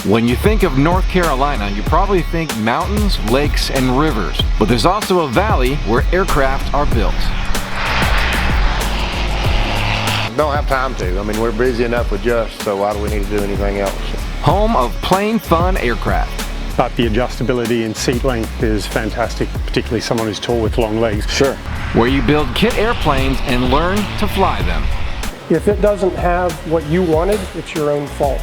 When you think of North Carolina, you probably think mountains, lakes, and rivers. But there's also a valley where aircraft are built. Don't have time to. I mean, we're busy enough with Just, so why do we need to do anything else? Home of plain fun aircraft. But the adjustability in seat length is fantastic, particularly someone who's tall with long legs. Sure. Where you build kit airplanes and learn to fly them. If it doesn't have what you wanted, it's your own fault.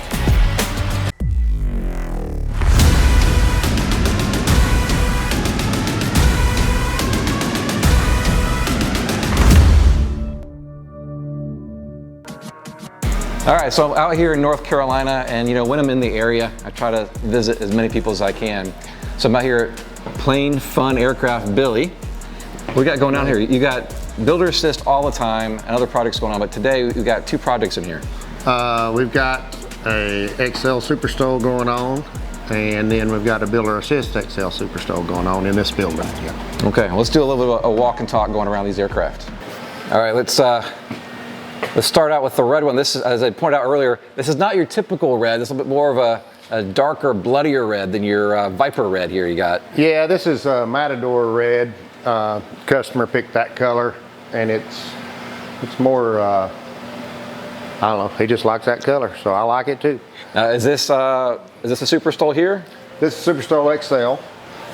All right, so I'm out here in North Carolina, and when I'm in the area, I try to visit as many people as I can. So I'm out here at Plain Fun Aircraft Billy. What we got going on here? You got builder assist all the time and other projects going on, but today we've got two projects in here. We've got a XL Super STOL going on, and then we've got a builder assist XL Super STOL going on in this building. Yeah. Okay, let's do a little bit of a walk and talk going around these aircraft. All right, let's start out with the red one. This is, as I pointed out earlier, this is not your typical red. This is a bit more of a darker, bloodier red than your Viper red here you got. Yeah, this is Matador red. Customer picked that color, and it's more, I don't know, he just likes that color, so I like it too. Is this a Super STOL here? This is Super STOL XL.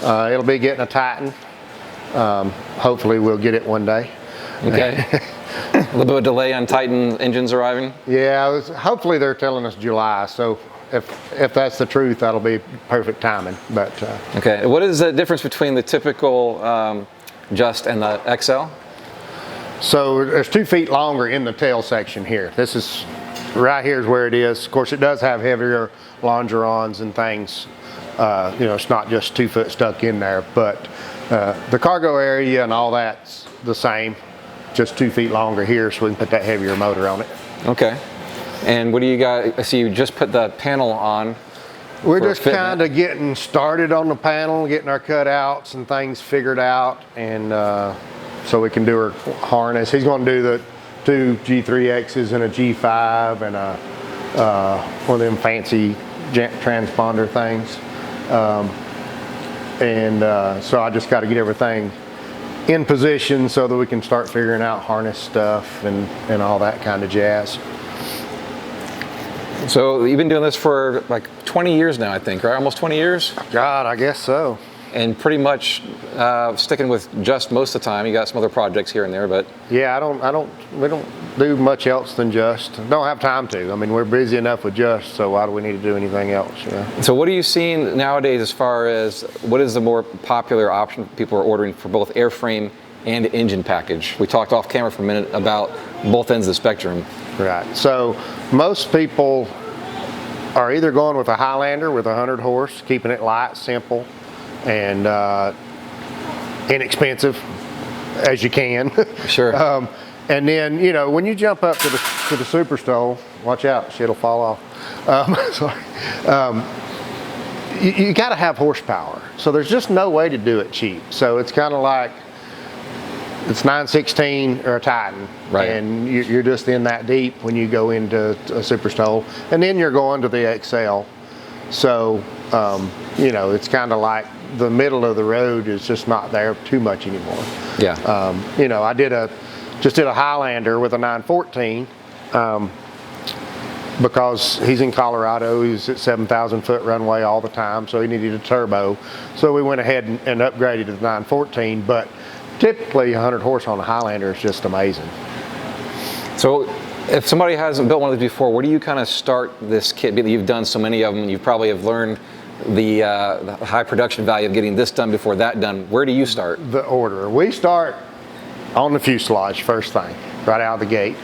It'll be getting a Titan. Hopefully we'll get it one day. Okay. A little bit of delay on Titan engines arriving? Yeah, hopefully they're telling us July, so if that's the truth, that'll be perfect timing. But okay, what is the difference between the typical Just and the XL? So there's 2 feet longer in the tail section here. This is, right here is where it is. Of course, it does have heavier longerons and things. It's not just 2 foot stuck in there, but the cargo area and all that's the same. Just 2 feet longer here, so we can put that heavier motor on it. Okay. And what do you got? I see you just put the panel on. We're just kind of getting started on the panel, getting our cutouts and things figured out, and so we can do our harness. He's going to do the 2 G3Xs and a G5 and one of them fancy transponder things. So I just got to get everything in position so that we can start figuring out harness stuff and all that kind of jazz. So you've been doing this for like 20 years now, I think, right? Almost 20 years? God, I guess so. And pretty much sticking with Just most of the time. You got some other projects here and there, but yeah, we don't do much else than Just. Don't have time to. I mean, we're busy enough with Just, so why do we need to do anything else? Yeah. So what are you seeing nowadays as far as what is the more popular option people are ordering for both airframe and engine package? We talked off camera for a minute about both ends of the spectrum. Right. So most people are either going with a Highlander with 100 horse, keeping it light, simple, and inexpensive as you can. Sure. And then, when you jump up to the Super STOL, watch out, shit'll fall off. You got to have horsepower. So there's just no way to do it cheap. So it's kind of like it's 916 or a Titan, right? And you're just in that deep when you go into a Super STOL, and then you're going to the XL. So it's kind of like the middle of the road is just not there too much anymore. Yeah. I just did a Highlander with a 914 because he's in Colorado. He's at 7,000 foot runway all the time, so he needed a turbo. So we went ahead and upgraded to the 914. But typically 100 horse on a Highlander is just amazing. So if somebody hasn't built one of these before, where do you kind of start this kit? You've done so many of them, you probably have learned the high production value of getting this done before that done. Where do you start? The order. We start on the fuselage first thing, right out of the gate.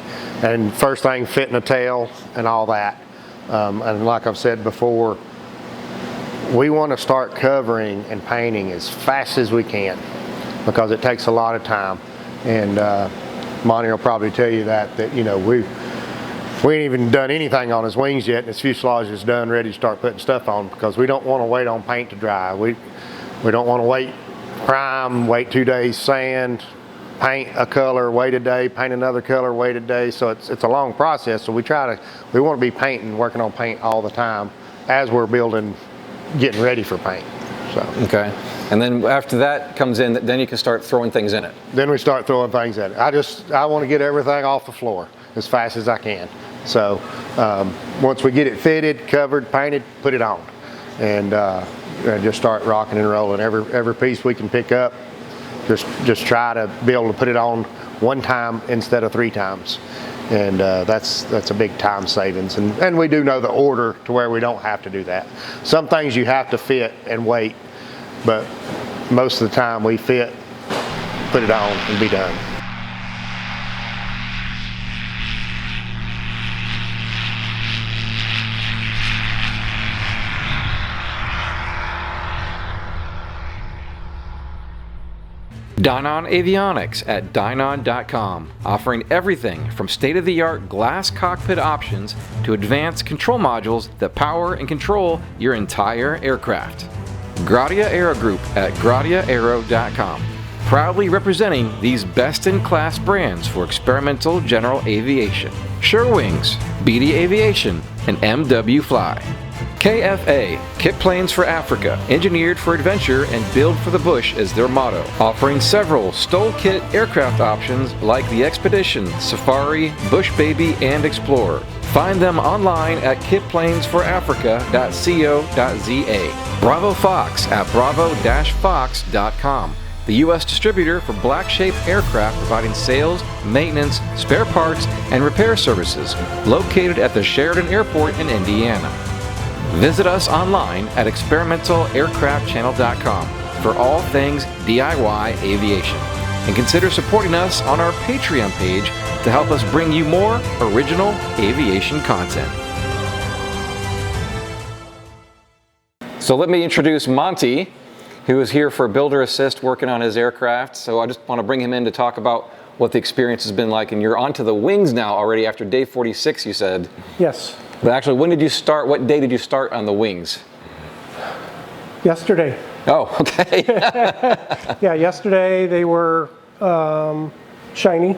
And first thing, fitting a tail and all that. And like I've said before, we want to start covering and painting as fast as we can because it takes a lot of time. And Monty will probably tell you that we ain't even done anything on his wings yet, and his fuselage is done, ready to start putting stuff on because we don't want to wait on paint to dry. We don't want to wait prime, wait 2 days sand, paint a color, wait a day, paint another color, wait a day. So it's a long process. So we want to be painting, working on paint all the time, as we're building, getting ready for paint. So. Okay. And then after that comes in, then you can start throwing things in it. Then we start throwing things at it. I want to get everything off the floor as fast as I can. So once we get it fitted, covered, painted, put it on, and just start rocking and rolling. Every piece we can pick up, just try to be able to put it on one time instead of 3 times. And that's a big time savings. And we do know the order to where we don't have to do that. Some things you have to fit and wait, but most of the time we fit, put it on, and be done. Dynon Avionics at Dynon.com, offering everything from state-of-the-art glass cockpit options to advanced control modules that power and control your entire aircraft. Gratia Aero Group at GratiaAero.com, proudly representing these best-in-class brands for experimental general aviation. Sherwings, BD Aviation, and MW Fly. KFA, Kitplanes for Africa, engineered for adventure and build for the bush is their motto, offering several STOL-kit aircraft options like the Expedition, Safari, Bush Baby, and Explorer. Find them online at kitplanesforafrica.co.za. BravoFox at bravo-fox.com. The US Distributor for Blackshape Aircraft, providing sales, maintenance, spare parts, and repair services, located at the Sheridan Airport in Indiana. Visit us online at ExperimentalAircraftChannel.com for all things DIY aviation. And consider supporting us on our Patreon page to help us bring you more original aviation content. So let me introduce Monty, who is here for Builder Assist working on his aircraft. So I just want to bring him in to talk about what the experience has been like. And you're onto the wings now already after day 46, you said. Yes. But actually, when did you start? What day did you start on the wings? Yesterday. Oh, okay. Yeah, yesterday they were shiny,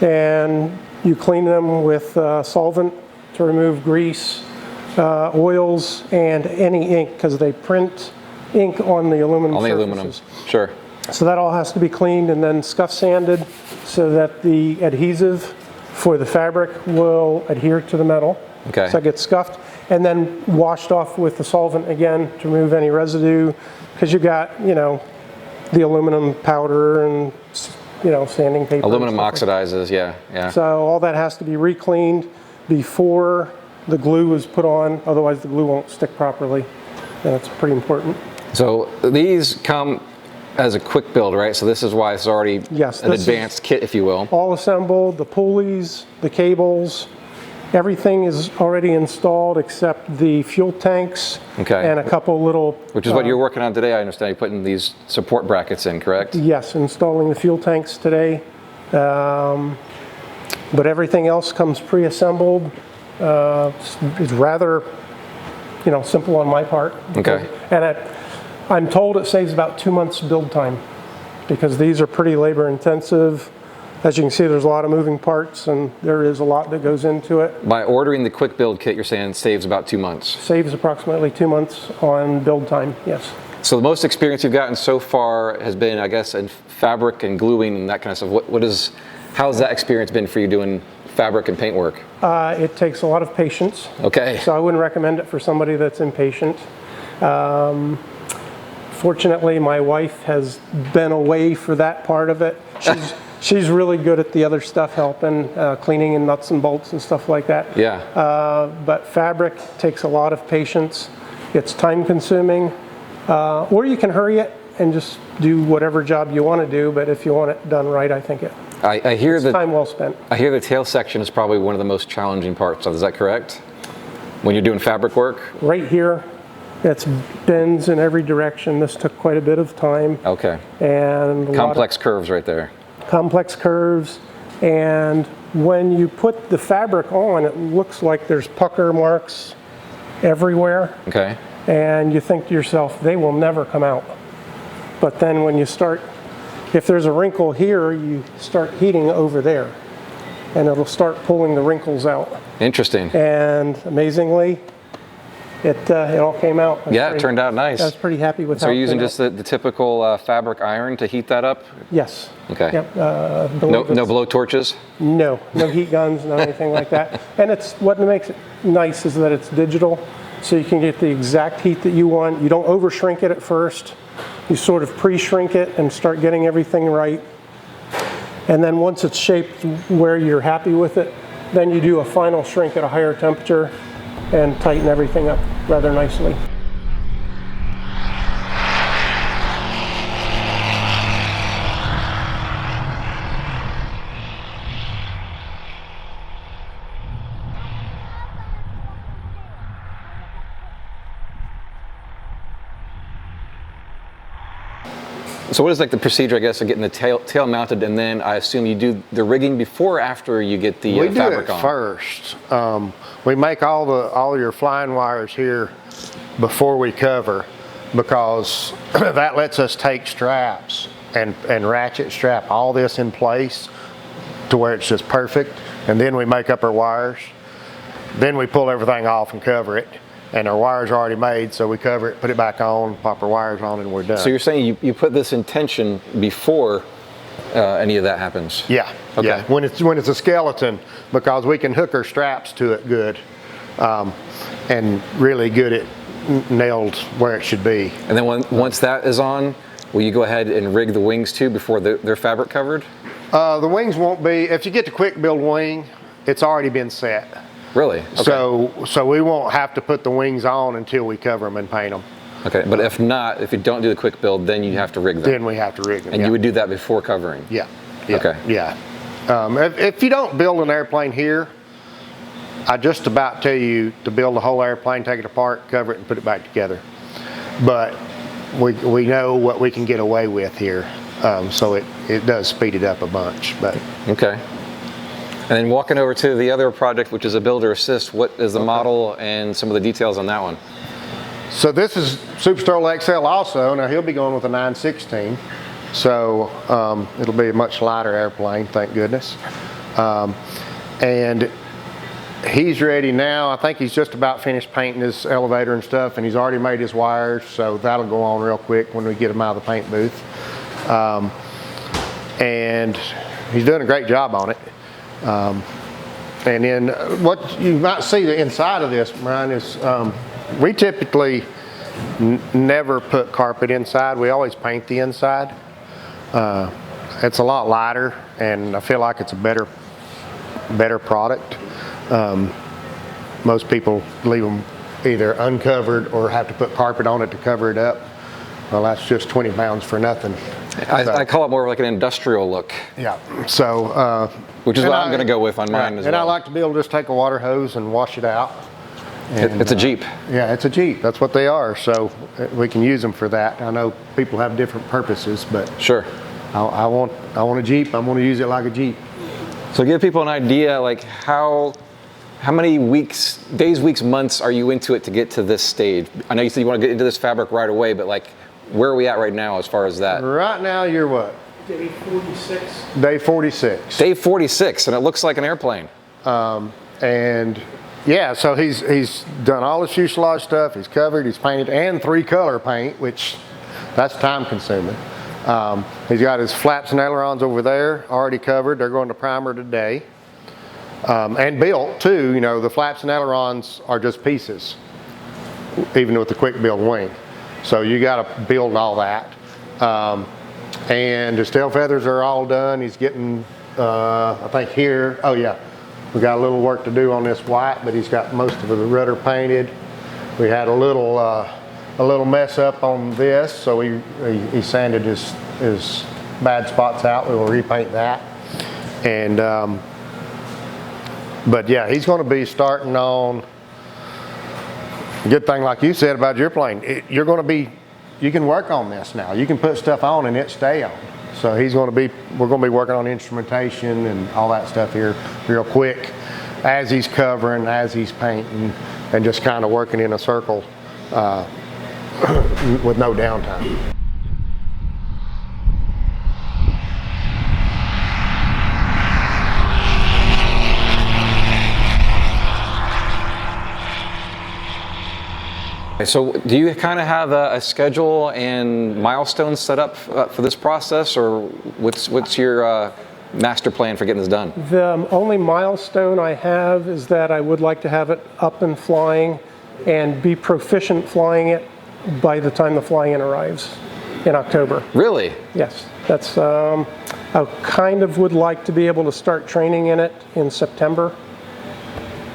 and you clean them with solvent to remove grease, oils, and any ink, because they print ink on the aluminum on the surfaces. aluminum, sure. So that all has to be cleaned and then scuff sanded so that the adhesive for the fabric will adhere to the metal. Okay. So it gets scuffed and then washed off with the solvent again to remove any residue, because you've got, you know, the aluminum powder and, you know, sanding paper. Aluminum oxidizes, yeah. So all that has to be re-cleaned before the glue is put on, otherwise the glue won't stick properly. And that's pretty important. So these come as a quick build, right? So this is why it's already an advanced kit, if you will. All assembled, the pulleys, the cables, everything is already installed except the fuel tanks and a couple little... Which is what you're working on today, I understand. You're putting these support brackets in, correct? Yes, installing the fuel tanks today. But everything else comes pre-assembled. It's rather, you know, simple on my part. Okay. And I'm told it saves about 2 months build time, because these are pretty labor intensive. As you can see, there's a lot of moving parts, and there is a lot that goes into it. By ordering the quick build kit, you're saying saves about 2 months? Saves approximately 2 months on build time, yes. So the most experience you've gotten so far has been, I guess, in fabric and gluing and that kind of stuff. How's that experience been for you doing fabric and paint work? It takes a lot of patience. Okay. So I wouldn't recommend it for somebody that's impatient. Fortunately, my wife has been away for that part of it. She's really good at the other stuff, helping, cleaning and nuts and bolts and stuff like that. Yeah. But fabric takes a lot of patience. It's time consuming. Or you can hurry it and just do whatever job you want to do, but if you want it done right, I think I hear it's time well spent. I hear the tail section is probably one of the most challenging parts. Is that correct? When you're doing fabric work? Right here, it's bends in every direction. This took quite a bit of time. Okay. And complex curves right there. Complex curves, and when you put the fabric on, it looks like there's pucker marks everywhere. Okay. And you think to yourself, they will never come out. But then when you start, if there's a wrinkle here, you start heating over there, and it'll start pulling the wrinkles out. Interesting. And amazingly, it all came out. Yeah, it turned out nice. I was pretty happy with So how you're it using turned just the typical fabric iron to heat that up? Yes. Okay. Yep. No blow torches? No heat guns, no anything like that. And it's what makes it nice is that it's digital, so you can get the exact heat that you want. You don't over shrink it at first. You sort of pre-shrink it and start getting everything right. And then once it's shaped where you're happy with it, then you do a final shrink at a higher temperature and tighten everything up rather nicely. So what is like the procedure, I guess, of getting the tail mounted, and then I assume you do the rigging before or after you get the fabric on? We do it first. We make all your flying wires here before we cover, because that lets us take straps and ratchet strap all this in place to where it's just perfect, and then we make up our wires. Then we pull everything off and cover it. And our wires are already made, so we cover it, put it back on, pop our wires on, and we're done. So you're saying you put this in tension before any of that happens? Yeah. Okay. Yeah. When it's a skeleton, because we can hook our straps to it good, and really get it nailed where it should be. And then once that is on, will you go ahead and rig the wings too before they're fabric covered? The wings won't be. If you get the quick build wing, it's already been set. Really? Okay. So we won't have to put the wings on until we cover them and paint them. Okay, but if not, if you don't do the quick build, then you have to rig them. Then we have to rig them. And yeah. you would do that before covering? Yeah. Yeah. Okay. Yeah. If you don't build an airplane here, I just about tell you to build the whole airplane, take it apart, cover it, and put it back together. But we know what we can get away with here, so it does speed it up a bunch. But okay. And then walking over to the other project, which is a builder assist, what is the model and some of the details on that one? So this is Super STOL XL also. Now he'll be going with a 916, so it'll be a much lighter airplane, thank goodness. And he's ready now. I think he's just about finished painting his elevator and stuff, and he's already made his wires, so that'll go on real quick when we get him out of the paint booth. And he's doing a great job on it. And then what you might see the inside of this, Brian, is we typically never put carpet inside. We always paint the inside. It's a lot lighter, and I feel like it's a better product. Most people leave them either uncovered or have to put carpet on it to cover it up. Well, that's just 20 pounds for nothing. I call it more like an industrial look. Yeah. So. Which is what I'm going to go with on mine as well. And I like to be able to just take a water hose and wash it out. And, it's a Jeep. Yeah, it's a Jeep. That's what they are. So we can use them for that. I know people have different purposes, but sure. I want a Jeep. I'm going to use it like a Jeep. So give people an idea, like how many days, weeks, months are you into it to get to this stage? I know you said you want to get into this fabric right away, but like where are we at right now as far as that? Right now, you're what? Day 46. Day 46. Day 46, and it looks like an airplane. And yeah, so he's done all his fuselage stuff. He's covered, he's painted, and 3-color paint, which that's time consuming. He's got his flaps and ailerons over there already covered. They're going to primer today. And built too. You know, the flaps and ailerons are just pieces, even with the quick build wing. So you got to build all that. And his tail feathers are all done. He's getting, I think here, oh yeah, we got a little work to do on this white, but he's got most of the rudder painted. We had a little mess up on this, so he sanded his bad spots out. We will repaint that. And, but yeah, he's going to be starting on, good thing like you said about your plane, you're going to be, you can work on this now. You can put stuff on and it stay on. So we're going to be working on instrumentation and all that stuff here real quick as he's covering, as he's painting, and just kind of working in a circle with no downtime. So do you kind of have a schedule and milestones set up for this process, or what's your master plan for getting this done? The only milestone I have is that I would like to have it up and flying and be proficient flying it by the time the fly-in arrives in October. Really? Yes, that's, I kind of would like to be able to start training in it in September.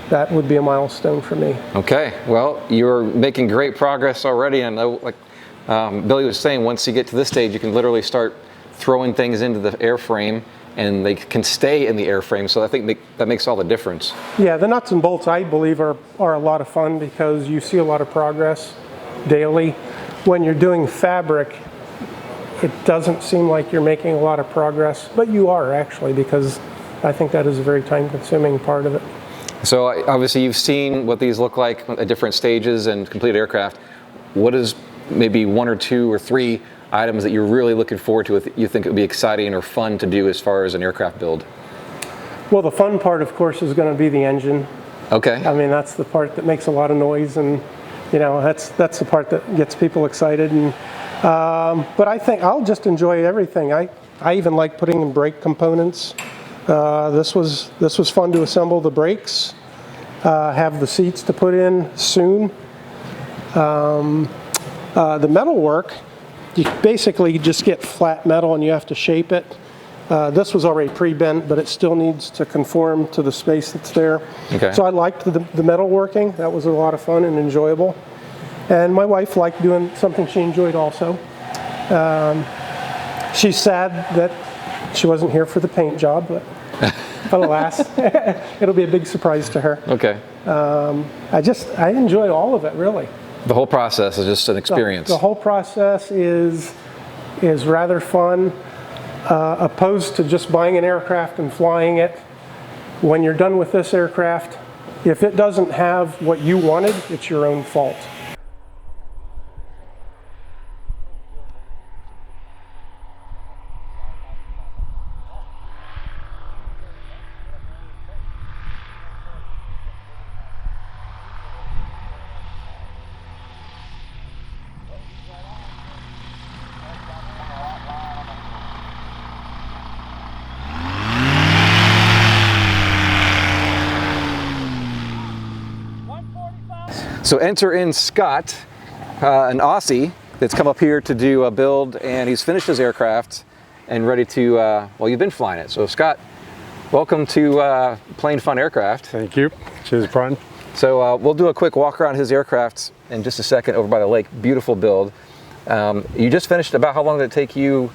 That would be a milestone for me. Okay, well, you're making great progress already, and like Billy was saying, once you get to this stage, you can literally start throwing things into the airframe, and they can stay in the airframe, so I think that makes all the difference. Yeah, the nuts and bolts, I believe, are a lot of fun because you see a lot of progress daily. When you're doing fabric, it doesn't seem like you're making a lot of progress, but you are actually, because I think that is a very time-consuming part of it. So obviously you've seen what these look like at different stages and completed aircraft. What is maybe 1 or 2 or 3 items that you're really looking forward to, you think it would be exciting or fun to do as far as an aircraft build? Well, the fun part, of course, is going to be the engine. Okay. I mean, that's the part that makes a lot of noise, and you know, that's the part that gets people excited. And but I think I'll just enjoy everything. I even like putting in brake components. This was fun to assemble the brakes, have the seats to put in soon. The metal work, you basically just get flat metal and you have to shape it. This was already pre-bent, but it still needs to conform to the space that's there. Okay. So I liked the metal working. That was a lot of fun and enjoyable. And my wife liked doing something she enjoyed also. She's sad that she wasn't here for the paint job, but alas, it'll be a big surprise to her. Okay. I enjoy all of it, really. The whole process is just an experience. The whole process is rather fun, opposed to just buying an aircraft and flying it. When you're done with this aircraft, if it doesn't have what you wanted, it's your own fault. So enter in Scott, an Aussie that's come up here to do a build, and he's finished his aircraft and ready to, well, you've been flying it. So Scott, welcome to Plane Fun Aircraft. Thank you. Cheers, Brian. So we'll do a quick walk around his aircraft in just a second over by the lake. Beautiful build. You just finished. About how long did it take you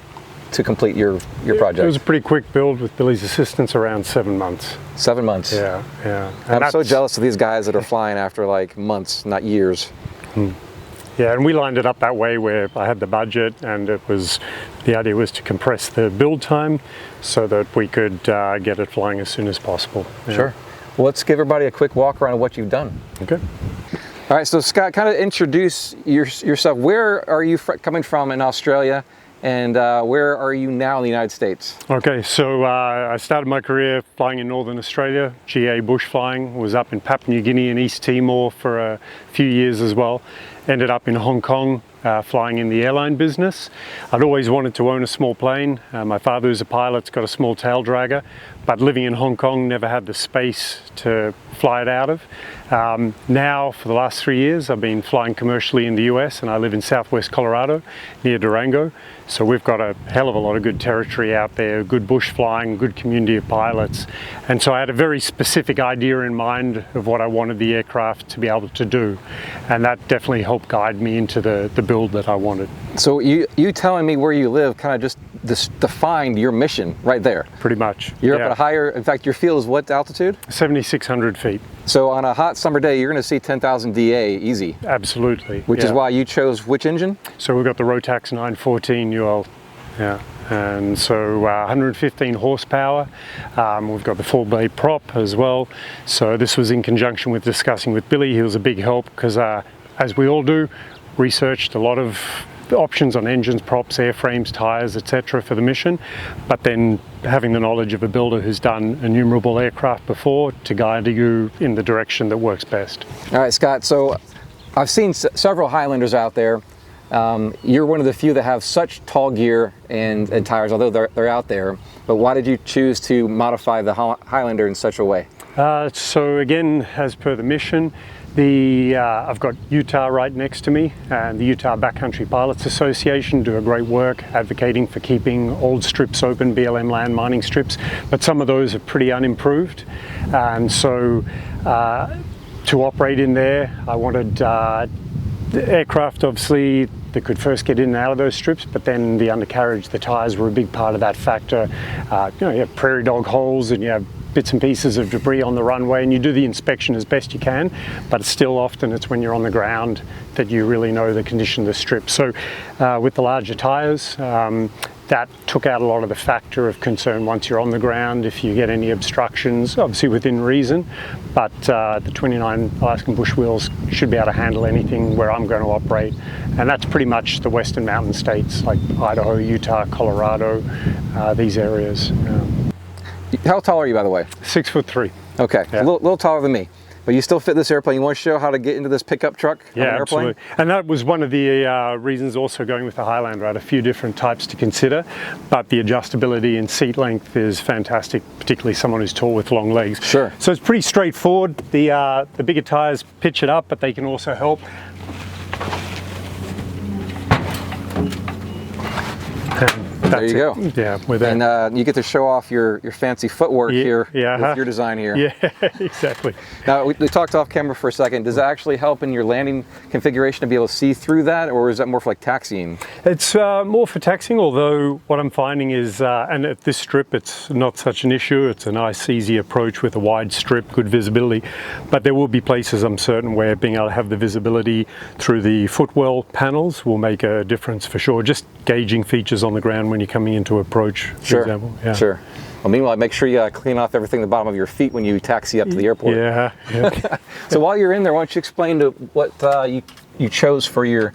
to complete your project? It was a pretty quick build with Billy's assistance, around 7 months. 7 months. Yeah, yeah. I'm so jealous of these guys that are flying after like months, not years. Yeah, and we lined it up that way where I had the budget, and the idea was to compress the build time so that we could get it flying as soon as possible. Yeah. Sure. Well, let's give everybody a quick walk around of what you've done. Okay. All right, so Scott, kind of introduce yourself. Where are you coming from in Australia, and where are you now in the United States? Okay, so I started my career flying in Northern Australia, GA bush flying, was up in Papua New Guinea and East Timor for a few years as well. Ended up in Hong Kong flying in the airline business. I'd always wanted to own a small plane. My father, who's a pilot, has got a small tail dragger, but living in Hong Kong, never had the space to fly it out of. Now, for the last 3 years, I've been flying commercially in the US, and I live in Southwest Colorado near Durango. So we've got a hell of a lot of good territory out there, good bush flying, good community of pilots. And so I had a very specific idea in mind of what I wanted the aircraft to be able to do. And that definitely helped guide me into the build that I wanted. So you telling me where you live kind of just defined your mission right there. Pretty much. You're up at a higher, in fact, your field is what altitude? 7,600 feet. So on a hot summer day, you're going to see 10,000 DA easy. Absolutely. Which is why you chose which engine? So we've got the Rotax 914 UL. Yeah. And so 115 horsepower. We've got the full blade prop as well. So this was in conjunction with discussing with Billy. He was a big help because, as we all do, researched a lot of options on engines, props, airframes, tires, etc. for the mission, but then having the knowledge of a builder who's done innumerable aircraft before to guide you in the direction that works best. All right, Scott, so I've seen several Highlanders out there. You're one of the few that have such tall gear and tires, although they're out there. But why did you choose to modify the Highlander in such a way? So again, as per the mission, I've got Utah right next to me, and the Utah Backcountry Pilots Association do a great work advocating for keeping old strips open, BLM land mining strips, but some of those are pretty unimproved. And so to operate in there, I wanted the aircraft, obviously, that could first get in and out of those strips, but then the undercarriage, the tires were a big part of that factor. You have prairie dog holes, and you have bits and pieces of debris on the runway, and you do the inspection as best you can, but still often it's when you're on the ground that you really know the condition of the strip. So with the larger tires, that took out a lot of the factor of concern once you're on the ground, if you get any obstructions, obviously within reason, but the 29 Alaskan bush wheels should be able to handle anything where I'm going to operate, and that's pretty much the western mountain states like Idaho, Utah, Colorado, these areas. How tall are you, by the way? 6'3". Okay, Yeah. a little taller than me. But you still fit this airplane. You want to show how to get into this pickup truck on an airplane? Absolutely. And that was one of the reasons also going with the Highlander. I had a few different types to consider, but the adjustability and seat length is fantastic, particularly someone who's tall with long legs. Sure. So it's pretty straightforward. The bigger tires pitch it up, but they can also help. There you go. Yeah, with that. And you get to show off your fancy footwork here with your design here. Yeah, exactly. Now, we talked off camera for a second. Does that actually help in your landing configuration to be able to see through that, or is that more for like taxiing? It's more for taxiing, although what I'm finding is, and at this strip it's not such an issue. It's a nice, easy approach with a wide strip, good visibility. But there will be places, I'm certain, where being able to have the visibility through the footwell panels will make a difference for sure. Just gauging features on the ground when you're coming into approach, for example. Yeah. Sure. Well, meanwhile, make sure you clean off everything at the bottom of your feet when you taxi up to the airport. Yeah. So while you're in there, why don't you explain to what you chose for your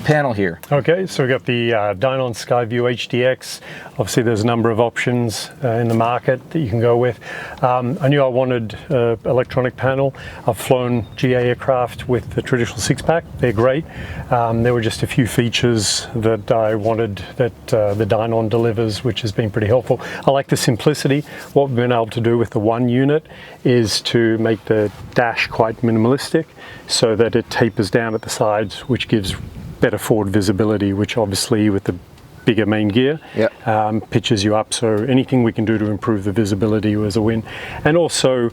panel here? Okay, so we got the Dynon Skyview HDX. Obviously, there's a number of options in the market that you can go with. I knew I wanted an electronic panel. I've flown GA aircraft with the traditional six-pack. They're great. There were just a few features that I wanted that the Dynon delivers, which has been pretty helpful. I like the simplicity. What we've been able to do with the one unit is to make the dash quite minimalistic so that it tapers down at the sides, which gives better forward visibility, which obviously with the bigger main gear pitches you up. So anything we can do to improve the visibility was a win. And also,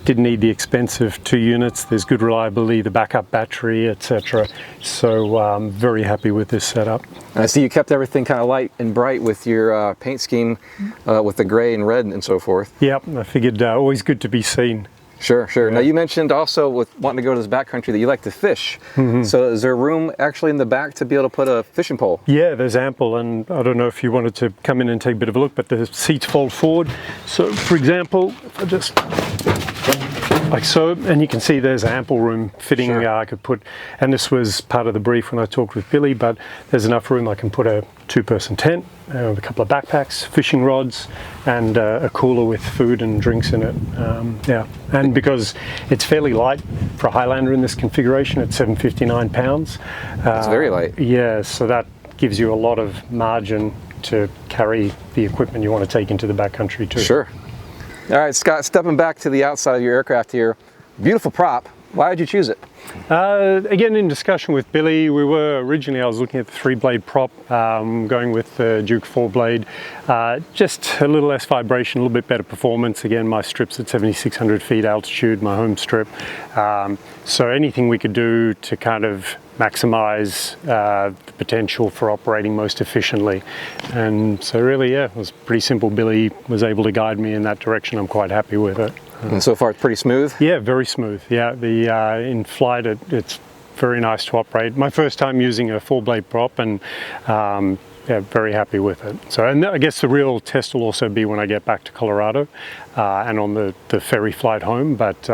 didn't need the expensive 2 units. There's good reliability, the backup battery, etc. So I'm very happy with this setup. I see you kept everything kind of light and bright with your paint scheme with the gray and red and so forth. Yep, I figured always good to be seen. Sure. Yeah. Now you mentioned also with wanting to go to this backcountry that you like to fish. So is there room actually in the back to be able to put a fishing pole? Yeah, there's ample, and I don't know if you wanted to come in and take a bit of a look, but the seats fold forward. So for example, if I just like so, and you can see there's ample room fitting. I could put, and this was part of the brief when I talked with Billy, but there's enough room. I can put a 2-person tent, with a couple of backpacks, fishing rods, and a cooler with food and drinks in it. And because it's fairly light for a Highlander in this configuration, it's 759 pounds. It's very light. Yeah, so that gives you a lot of margin to carry the equipment you want to take into the backcountry too. Sure. All right, Scott, stepping back to the outside of your aircraft here, beautiful prop. Why did you choose it? Again, in discussion with Billy, we were originally, I was looking at the 3-blade prop, going with the Duke 4-blade. Just a little less vibration, a little bit better performance. Again, my strip's at 7,600 feet altitude, my home strip. So anything we could do to kind of maximize the potential for operating most efficiently. And so really, it was pretty simple. Billy was able to guide me in that direction. I'm quite happy with it. And so far it's pretty smooth? Yeah, very smooth. Yeah, in flight it's very nice to operate. My first time using a 4-blade prop, and very happy with it. So, and I guess the real test will also be when I get back to Colorado and on the ferry flight home, but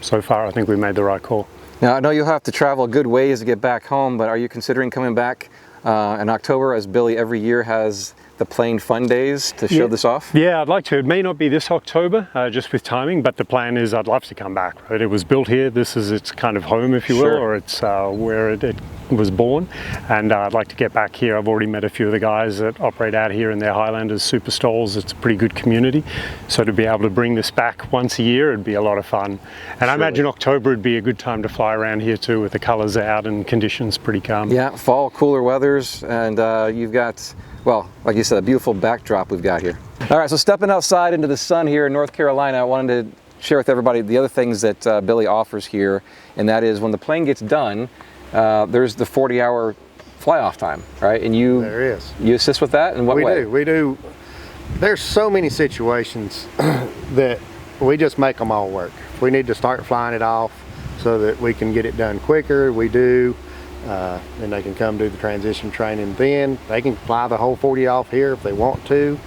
so far I think we made the right call. Now I know you'll have to travel a good ways to get back home, but are you considering coming back in October, as Billy every year has the plane fun days to show this off? Yeah, I'd like to. It may not be this October, just with timing, but the plan is I'd love to come back. Right? It was built here. This is its kind of home, if you will, Sure. or it's where it was born. And I'd like to get back here. I've already met a few of the guys that operate out here in their Highlanders Super STOLs. It's a pretty good community. So to be able to bring this back once a year, it'd be a lot of fun. And I imagine October would be a good time to fly around here too, with the colors out and conditions pretty calm. Yeah, fall, cooler weathers, and you've got, well, like you said, a beautiful backdrop we've got here. All right, so stepping outside into the sun here in North Carolina, I wanted to share with everybody the other things that Billy offers here, and that is when the plane gets done, there's the 40-hour fly-off time, right? And There is. you assist with that in what way? We do. There's so many situations that we just make them all work. If we need to start flying it off so that we can get it done quicker, we do. And they can come do the transition training then. They can fly the whole 40 off here if they want to,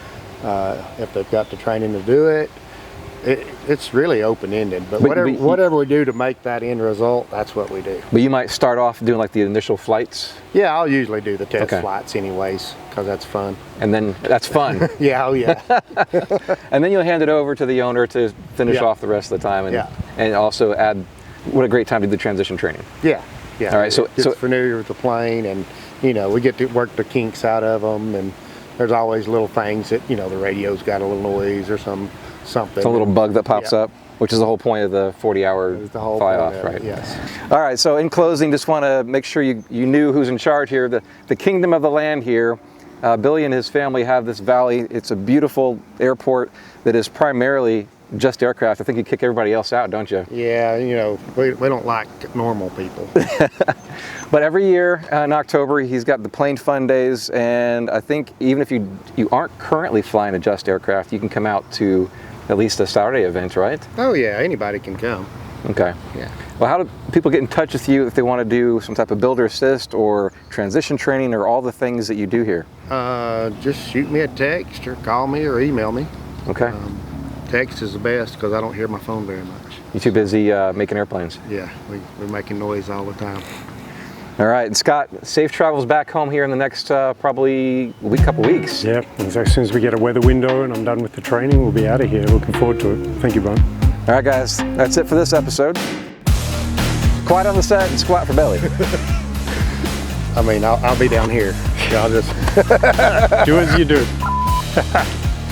if they've got the training to do it. It's really open-ended, but whatever we do to make that end result, that's what we do. But you might start off doing like the initial flights? Yeah, I'll usually do the test flights anyways, because that's fun. And then, that's fun. Yeah, oh yeah. And then you'll hand it over to the owner to finish off the rest of the time, and also add, what a great time to do the transition training. Yeah. Yeah, all right, so get familiar with the plane, and you know, we get to work the kinks out of them, and there's always little things that, you know, the radio's got a little noise or something. It's a little bug that pops up, which is the whole point of the 40-hour fly-off, right? Yes. All right, so in closing, just want to make sure you knew who's in charge here. The kingdom of the land here, Billy and his family have this valley. It's a beautiful airport that is primarily just aircraft. I think you kick everybody else out, don't you? Yeah, you know, we don't like normal people. But every year in October, he's got the plane fun days, and I think even if you aren't currently flying a just aircraft, you can come out to at least a Saturday event, right? Oh yeah, anybody can come. Okay. Yeah. Well, how do people get in touch with you if they want to do some type of builder assist or transition training or all the things that you do here? Just shoot me a text or call me or email me. Okay. Text is the best because I don't hear my phone very much. You too busy making airplanes? Yeah, we're making noise all the time. All right, and Scott, safe travels back home here in the next probably couple weeks. Yeah, as soon as we get a weather window and I'm done with the training, we'll be out of here. Looking forward to it. Thank you, Brian. All right, guys, that's it for this episode. Quiet on the set and squat for Billy. I mean, I'll be down here. I'll just do as you do.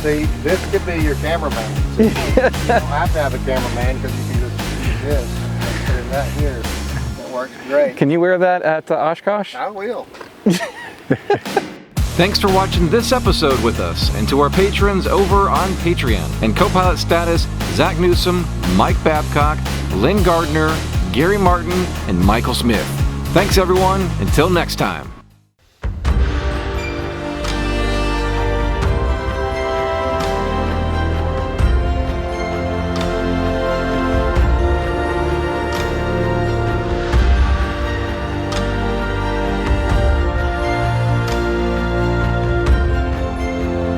See, this could be your cameraman. So you don't have to have a cameraman because you can just use this. Just put it right here. That works great. Can you wear that at Oshkosh? I will. Thanks for watching this episode with us, and to our patrons over on Patreon. And co-pilot status, Zach Newsom, Mike Babcock, Lynn Gardner, Gary Martin, and Michael Smith. Thanks everyone, until next time.